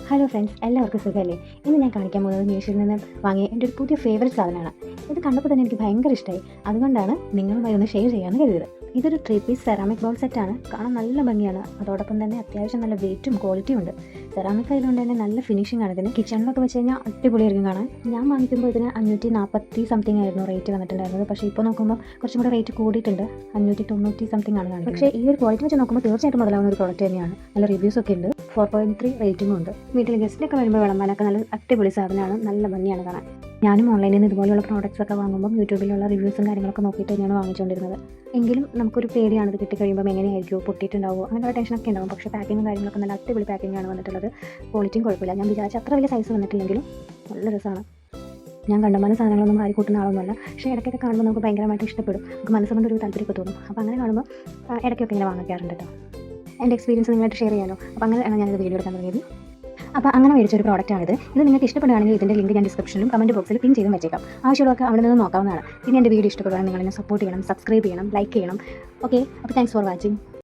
Hello friends, എല്ലാവർക്കും സുഖമല്ലേ? ഇന്ന് ഞാൻ കാണിക്കാൻ പോകുന്നത് മീഷോയിൽ നിന്ന് വാങ്ങിയ എൻ്റെ ഒരു പുതിയ ഫേവറേറ്റ് സാധനമാണ്. ഇത് കണ്ടപ്പോൾ തന്നെ എനിക്ക് ഭയങ്കര ഇഷ്ടമായി. അതുകൊണ്ടാണ് നിങ്ങളുമായി ഒന്ന് ഷെയർ ചെയ്യാമെന്ന് കരുതിയത്. ഇതൊരു 3 പീസ് സെറാമിക് ബൗൾ സെറ്റാണ്. കാണാൻ നല്ല ഭംഗിയാണ്. അതോടൊപ്പം തന്നെ അത്യാവശ്യം നല്ല വെയിറ്റും ക്വാളിറ്റിയും ഉണ്ട്. സെറാമിക് ആയതുകൊണ്ട് തന്നെ നല്ല ഫിനിഷിംഗ് ആണ് ഇതിന്. കിച്ചണിലൊക്കെ വെച്ച് കഴിഞ്ഞാൽ അടിപൊളിയായിരിക്കും കാണാൻ. ഞാൻ വാങ്ങിക്കുമ്പോൾ ഇതിന് 540 സംതിങ് ആയിരുന്നു റേറ്റ് വന്നിട്ടുണ്ടായിരുന്നത്. പക്ഷേ ഇപ്പോൾ നോക്കുമ്പോൾ കുറച്ചും കൂടെ റേറ്റ് കൂടിയിട്ടുണ്ട്. 590 സംതിങ് ആണ് കാണിക്കുന്നത്. പക്ഷേ ഈ ഒരു ക്വാളിറ്റി വെച്ച് നോക്കുമ്പോൾ തീർച്ചയായിട്ടും മുതലാവുന്ന ഒരു പ്രോഡക്റ്റ് തന്നെയാണ്. നല്ല റിവ്യൂസ് ഒക്കെ ഉണ്ട്. 4.3 റേറ്റിംഗും ഉണ്ട്. വീട്ടിൽ ഗസ്റ്റിലൊക്കെ വരുമ്പോൾ വിളമ്പാനൊക്കെ നല്ല അടിപൊളി സാധനമാണ്. നല്ല ഭംഗിയാണ് കാണാൻ. ഞാനും ഓൺലൈനിൽ നിന്ന് ഇതുപോലെയുള്ള പ്രോഡക്റ്റ്സ് ഒക്കെ വാങ്ങുമ്പോൾ യൂട്യൂബിലുള്ള റിവ്യൂസും കാര്യങ്ങളൊക്കെ നോക്കിയിട്ട് തന്നെയാണ് വാങ്ങിച്ചുകൊണ്ടിരുന്നത്. എങ്കിലും നമുക്കൊരു പേടിയാണ് ഇത് കിട്ടിക്കഴിയുമ്പോൾ എങ്ങനെയായിരിക്കും, പൊട്ടിയിട്ടുണ്ടാവുമോ, അങ്ങനെയുള്ള ടെൻഷനൊക്കെ ഉണ്ടാവും. പക്ഷേ പാക്കിങ്ങും കാര്യങ്ങളൊക്കെ നല്ല അടിപൊളി പാക്കിങ്ങാണ് വന്നിട്ടുള്ളത്. ക്വാളിറ്റിയും കുഴപ്പമില്ല. ഞാൻ വിചാരിച്ച അത്ര വലിയ സൈസ് വന്നിട്ടില്ലെങ്കിലും നല്ല രസമാണ്. ഞാൻ കണ്ടമാനം സാധനങ്ങളൊന്നും ആരി കൂട്ടുന്ന ആളൊന്നുമല്ല. പക്ഷേ ഇടയ്ക്കൊക്കെ കാണുമ്പോൾ നമുക്ക് ഭയങ്കരമായിട്ട് ഇഷ്ടപ്പെടും. നമുക്ക് മനസ്സുകൊണ്ട് ഒരു താല്പര്യമൊക്കെ തോന്നും. അപ്പോൾ അങ്ങനെ കാണുമ്പോൾ ഇടയ്ക്കൊക്കെ ഇങ്ങനെ വാങ്ങിക്കാറുണ്ട് കേട്ടോ. എൻ്റെ എക്സ്പീരിയൻസ് നിങ്ങളായിട്ട് ഷെയർ ചെയ്യാനോ. അപ്പോൾ അങ്ങനെയാണ് ഞാനിത് വീഡിയോ എടുക്കാൻ തുടങ്ങിയത്. അപ്പോൾ അങ്ങനെ മേടിച്ചൊരു പ്രോഡക്റ്റാണിത്. ഇത് നിങ്ങൾക്ക് ഇഷ്ടപ്പെടുകയാണെങ്കിൽ ഇതിൻ്റെ ലിങ്ക് ഞാൻ ഡിസ്ക്രിപ്ഷനിലും കമൻറ്റ് ബോക്സിൽ പിൻ ചെയ്തും വെച്ചേക്കാം. ആവശ്യമുള്ളതൊക്കെ അവിടെ നിന്ന് നോക്കാവുന്നതാണ്. പിന്നെ എൻ്റെ വീഡിയോ ഇഷ്ടപ്പെടുകയാണെങ്കിൽ നിങ്ങൾ എന്നെ സപ്പോർട്ട് ചെയ്യണം, സബ്സ്ക്രൈബ് ചെയ്യണം, ലൈക്ക് ചെയ്യണം. ഓക്കെ, അപ്പോൾ താങ്ക്സ് ഫോർ വാച്ചിങ്.